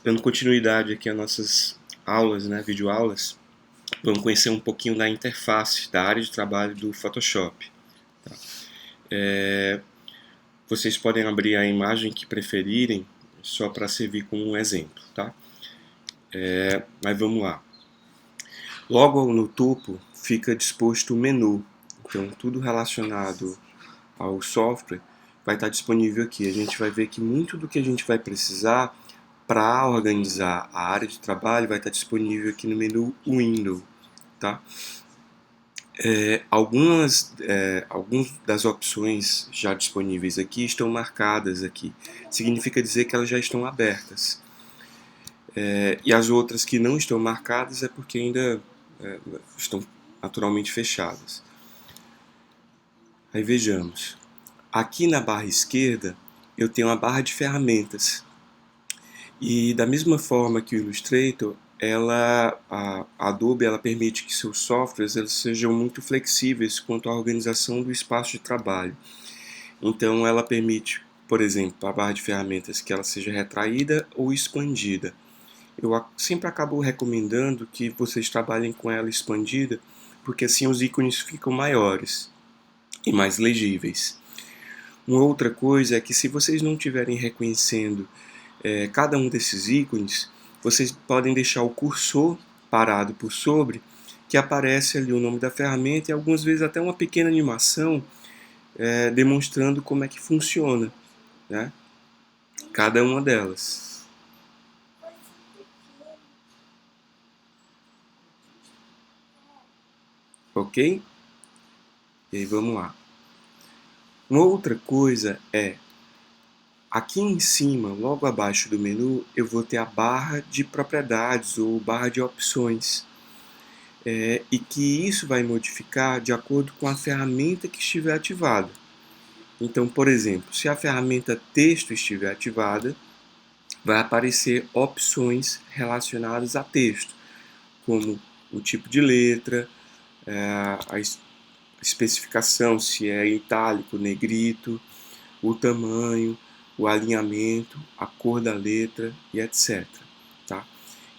Dando continuidade aqui às nossas aulas, né, videoaulas, vamos conhecer um pouquinho da interface, da área de trabalho do Photoshop. Tá? Vocês podem abrir a imagem que preferirem, só para servir como um exemplo. Tá? Mas vamos lá. Logo no topo fica disposto o menu, então tudo relacionado ao software vai estar disponível aqui. A gente vai ver que muito do que a gente vai precisar para organizar a área de trabalho vai estar disponível aqui no menu Window. Tá? Algumas das opções já disponíveis aqui estão marcadas aqui. Significa dizer que elas já estão abertas. E as outras que não estão marcadas é porque ainda estão naturalmente fechadas. Aí vejamos. Aqui na barra esquerda eu tenho a barra de ferramentas. E da mesma forma que o Illustrator, a Adobe permite que seus softwares eles sejam muito flexíveis quanto à organização do espaço de trabalho. Então ela permite, por exemplo, a barra de ferramentas que ela seja retraída ou expandida. Eu sempre acabo recomendando que vocês trabalhem com ela expandida, porque assim os ícones ficam maiores e mais legíveis. Uma outra coisa é que se vocês não estiverem reconhecendo cada um desses ícones, vocês podem deixar o cursor parado por sobre, que aparece ali o nome da ferramenta e algumas vezes até uma pequena animação demonstrando como é que funciona, né? Cada uma delas. Ok? E aí vamos lá. Uma outra coisa é, aqui em cima, logo abaixo do menu, eu vou ter a barra de propriedades ou barra de opções. E que isso vai modificar de acordo com a ferramenta que estiver ativada. Então, por exemplo, se a ferramenta texto estiver ativada, vai aparecer opções relacionadas a texto, como o tipo de letra, a especificação, se é itálico, negrito, o tamanho, o alinhamento, a cor da letra e etc. Tá?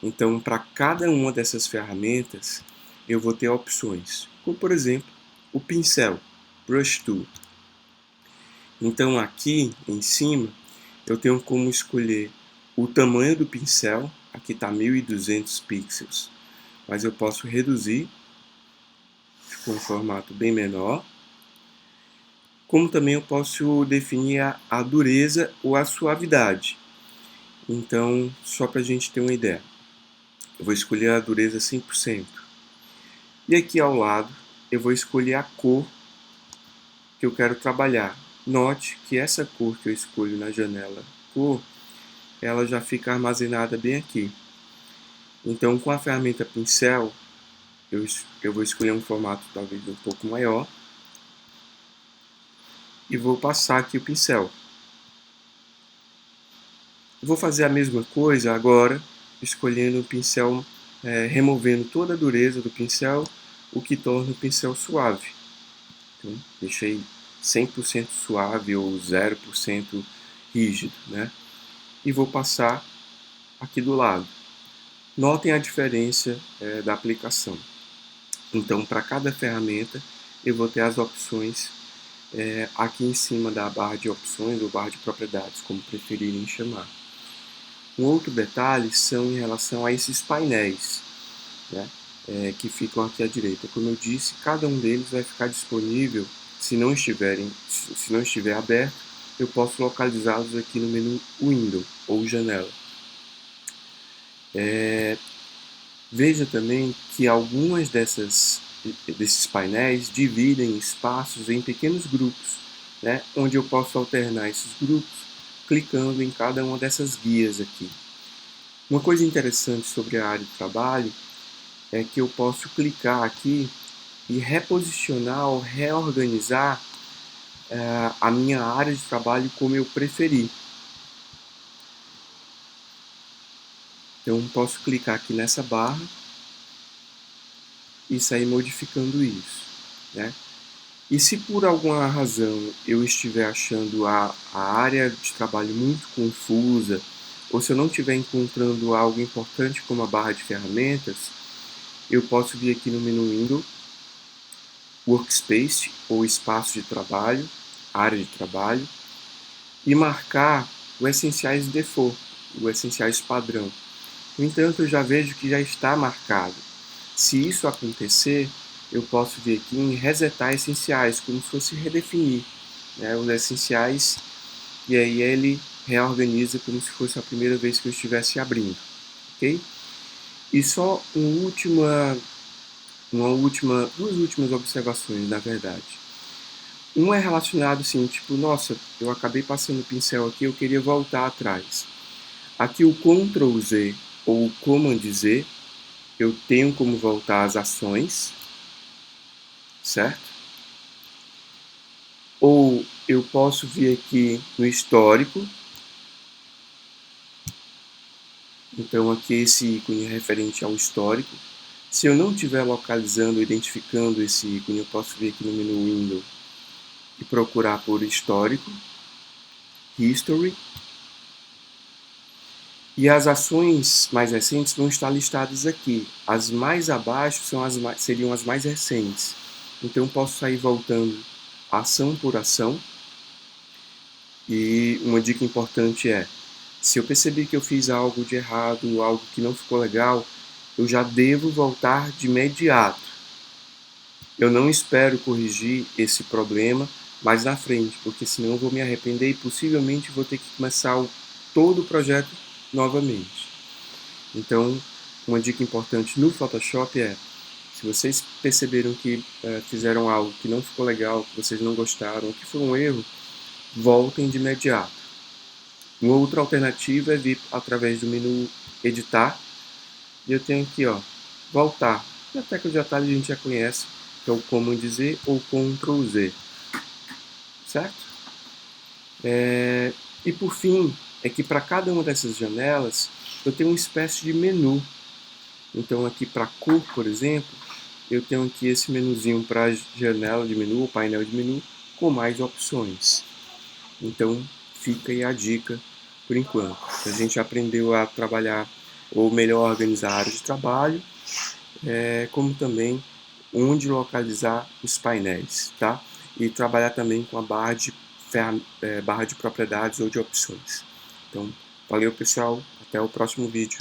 Então, para cada uma dessas ferramentas, eu vou ter opções, como por exemplo, o pincel, Brush Tool. Então, aqui em cima, eu tenho como escolher o tamanho do pincel, aqui está 1200 pixels, mas eu posso reduzir, ficou um formato bem menor. Como também eu posso definir a dureza ou a suavidade. Então, só para a gente ter uma ideia, eu vou escolher a dureza 100%. E aqui ao lado, eu vou escolher a cor que eu quero trabalhar. Note que essa cor que eu escolho na janela cor, ela já fica armazenada bem aqui. Então, com a ferramenta pincel, eu vou escolher um formato talvez um pouco maior e vou passar aqui o pincel. Vou fazer a mesma coisa agora, escolhendo o pincel, removendo toda a dureza do pincel, o que torna o pincel suave. Então, deixei 100% suave ou 0% rígido, né? E vou passar aqui do lado. Notem a diferença da aplicação. Então, para cada ferramenta, eu vou ter as opções aqui em cima da barra de opções ou barra de propriedades, como preferirem chamar. Um outro detalhe são em relação a esses painéis, né, que ficam aqui à direita. Como eu disse, cada um deles vai ficar disponível, se não estiver aberto, eu posso localizá-los aqui no menu Window ou Janela. Veja também que algumas desses painéis dividem espaços em pequenos grupos, né, onde eu posso alternar esses grupos clicando em cada uma dessas guias aqui. Uma coisa interessante sobre a área de trabalho é que eu posso clicar aqui e reposicionar ou reorganizar a minha área de trabalho como eu preferir. Então, posso clicar aqui nessa barra e sair modificando isso, né? E se por alguma razão eu estiver achando a área de trabalho muito confusa ou se eu não estiver encontrando algo importante como a barra de ferramentas, eu posso vir aqui no menu Window, Workspace ou espaço de trabalho, área de trabalho, e marcar o Essenciais Default, o Essenciais padrão. No entanto, eu já vejo que já está marcado. Se isso acontecer, eu posso vir aqui em resetar essenciais, como se fosse redefinir, né, os essenciais, e aí ele reorganiza como se fosse a primeira vez que eu estivesse abrindo, ok? E só duas últimas observações, na verdade. Um é relacionado assim, tipo, nossa, eu acabei passando o pincel aqui, eu queria voltar atrás. Aqui o Ctrl Z ou o Command Z, eu tenho como voltar às ações, certo? Ou eu posso vir aqui no histórico. Então aqui esse ícone é referente ao histórico. Se eu não estiver localizando, identificando esse ícone, eu posso vir aqui no menu Window e procurar por histórico, History. E as ações mais recentes vão estar listadas aqui. As mais abaixo seriam as mais recentes. Então eu posso sair voltando ação por ação. E uma dica importante é, se eu perceber que eu fiz algo de errado, algo que não ficou legal, eu já devo voltar de imediato. Eu não espero corrigir esse problema mais na frente, porque senão eu vou me arrepender e possivelmente vou ter que começar todo o projeto novamente. Então, uma dica importante no Photoshop é, se vocês perceberam que fizeram algo que não ficou legal, que vocês não gostaram, que foi um erro, voltem de imediato. Uma outra alternativa é vir através do menu Editar, e eu tenho aqui, ó, Voltar. E a tecla de atalho a gente já conhece, que é o Command Z ou Ctrl Z, certo? E por fim, é que para cada uma dessas janelas eu tenho uma espécie de menu. Então aqui para cor, por exemplo, eu tenho aqui esse menuzinho para janela de menu, painel de menu, com mais opções. Então fica aí a dica por enquanto. A gente aprendeu a trabalhar, ou melhor, organizar a área de trabalho, como também onde localizar os painéis, tá? E trabalhar também com a barra de propriedades ou de opções. Então, valeu pessoal, até o próximo vídeo.